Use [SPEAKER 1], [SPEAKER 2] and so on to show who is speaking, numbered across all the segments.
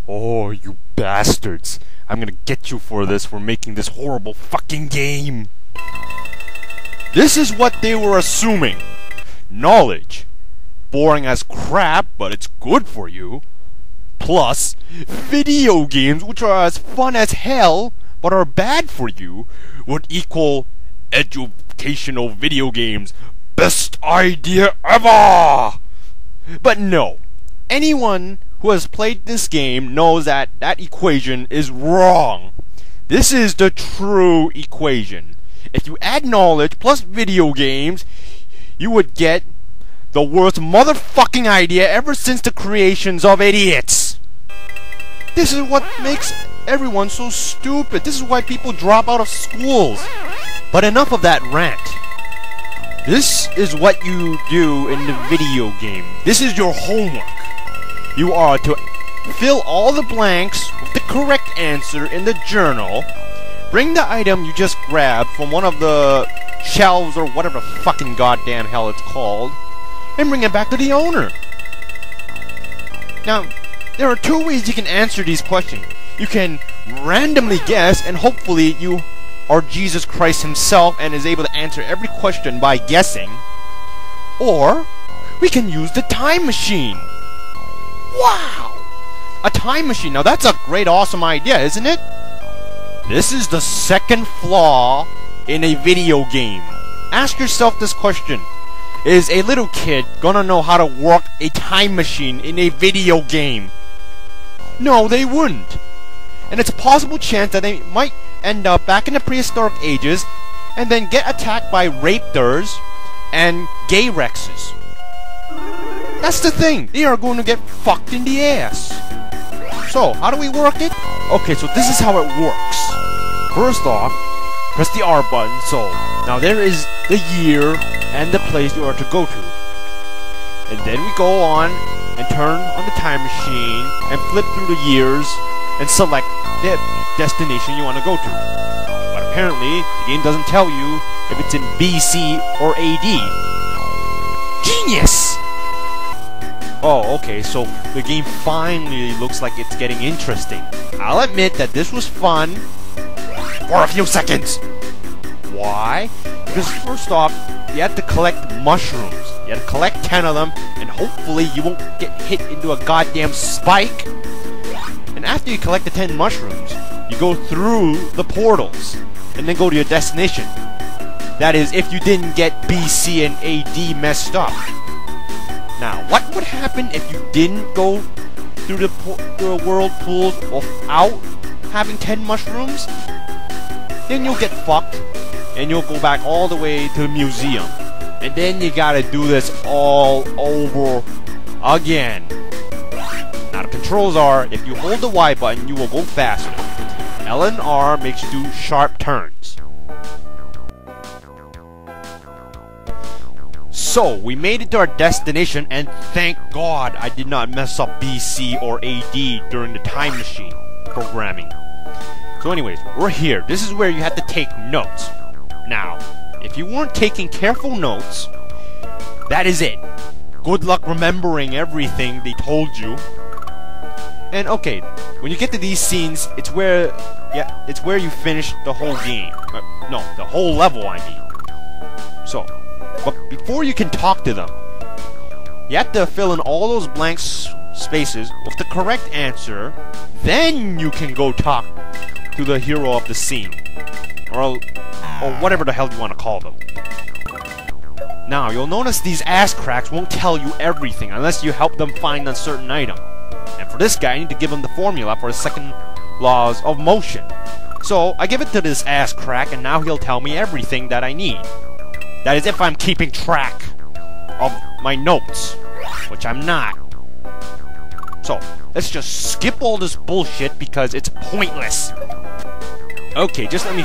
[SPEAKER 1] Oh, you bastards. I'm gonna get you for this, for making this horrible fucking game. This is what they were assuming. Knowledge. Boring as crap, but it's good for you. Plus, video games, which are as fun as hell, but are bad for you, would equal educational video games. Best idea ever! But no. Anyone who has played this game knows that that equation is wrong. This is the true equation. If you add knowledge plus video games, you would get the worst motherfucking idea ever since the creations of idiots. This is what makes everyone so stupid. This is why people drop out of schools. But enough of that rant. This is what you do in the video game. This is your homework. You are to fill all the blanks with the correct answer in the journal. Bring the item you just grabbed from one of the shelves or whatever the fucking goddamn hell it's called, and bring it back to the owner. Now, there are two ways you can answer these questions. You can randomly guess, and hopefully you are Jesus Christ himself and is able to answer every question by guessing. Or, we can use the time machine. Wow! A time machine. Now that's a great, awesome idea, isn't it? This is the second flaw in a video game. Ask yourself this question. Is a little kid gonna know how to work a time machine in a video game? No, they wouldn't. And it's a possible chance that they might end up back in the prehistoric ages and then get attacked by raptors and gay rexes. That's the thing. They are going to get fucked in the ass. So, how do we work it? Okay, so this is how it works. First off, press the R button. So, now there is the year and the place you are to go to. And then we go on and turn on the time machine and flip through the years and select the destination you want to go to. But apparently, the game doesn't tell you if it's in BC or AD. Genius! Oh, okay, so the game finally looks like it's getting interesting. I'll admit that this was fun for a few seconds. Why? Because first off, you have to collect mushrooms. You have to collect 10 of them, and hopefully you won't get hit into a goddamn spike. And after you collect the 10 mushrooms, you go through the portals, and then go to your destination. That is, if you didn't get BC and AD messed up. Now, what would happen if you didn't go through the world pools without having 10 mushrooms? Then you'll get fucked, and you'll go back all the way to the museum. And then you gotta do this all over again. Now the controls are, if you hold the Y button, you will go faster. L and R makes you do sharp turns. So, we made it to our destination, and thank God I did not mess up BC or AD during the time machine programming. So anyways, we're here. This is where you have to take notes. Now, if you weren't taking careful notes, that is it. Good luck remembering everything they told you. And okay, when you get to these scenes, it's where you finish the whole game. No, the whole level, I mean. So, but before you can talk to them, you have to fill in all those blank spaces with the correct answer. Then you can go talk to the hero of the scene, or whatever the hell you want to call them. Now, you'll notice these ass cracks won't tell you everything unless you help them find a certain item. And for this guy, I need to give him the formula for his second laws of motion. So, I give it to this ass crack, and now he'll tell me everything that I need. That is if I'm keeping track of my notes, which I'm not. So, let's just skip all this bullshit because it's pointless. Okay, just let me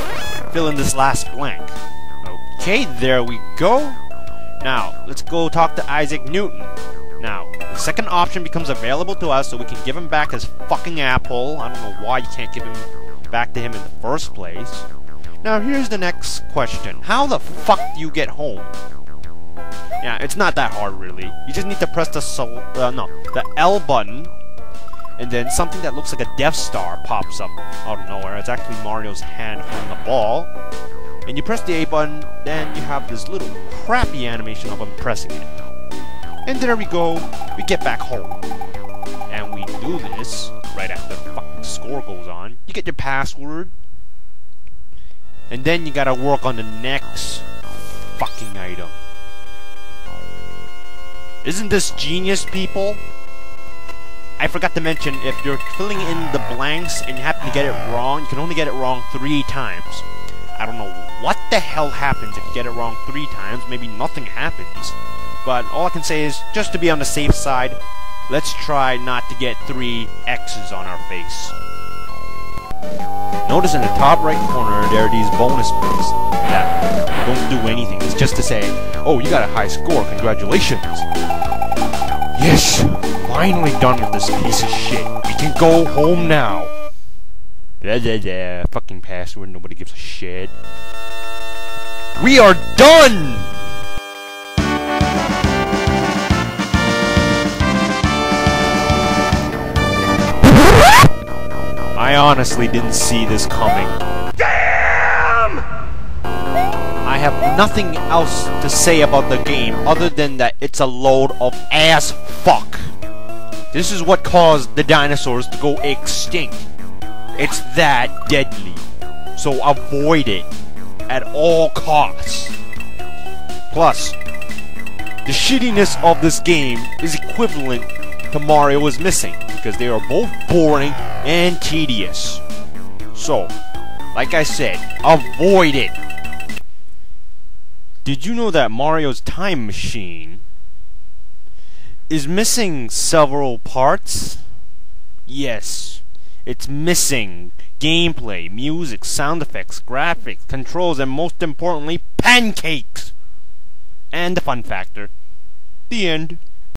[SPEAKER 1] fill in this last blank. Okay, there we go. Now, let's go talk to Isaac Newton. Now, the second option becomes available to us so we can give him back his fucking apple. I don't know why you can't give him back to him in the first place. Now, here's the next question. How the fuck do you get home? Yeah, it's not that hard, really. You just need to press the L button, and then something that looks like a Death Star pops up out of nowhere. It's actually Mario's hand holding the ball. And you press the A button, then you have this little crappy animation of him pressing it. And there we go, we get back home. And we do this right after the fucking score goes on. You get your password. And then you gotta work on the next fucking item. Isn't this genius, people? I forgot to mention, if you're filling in the blanks and you happen to get it wrong, you can only get it wrong 3 times. I don't know what the hell happens if you get it wrong 3 times. Maybe nothing happens. But all I can say is, just to be on the safe side, let's try not to get 3 X's on our face. Notice in the top right corner, there are these bonus points that don't do anything. It's just to say, oh, you got a high score, congratulations. Yes, finally done with this piece of shit. We can go home now. Blah, blah, blah. Fucking password, nobody gives a shit. We are done! I honestly didn't see this coming. Damn! I have nothing else to say about the game other than that it's a load of ass fuck. This is what caused the dinosaurs to go extinct. It's that deadly. So avoid it at all costs. Plus, the shittiness of this game is equivalent to Mario is Missing, because they are both boring and tedious. So, like I said, avoid it. Did you know that Mario's Time Machine is missing several parts? Yes, it's missing gameplay, music, sound effects, graphics, controls, and most importantly, pancakes! And the fun factor. The end.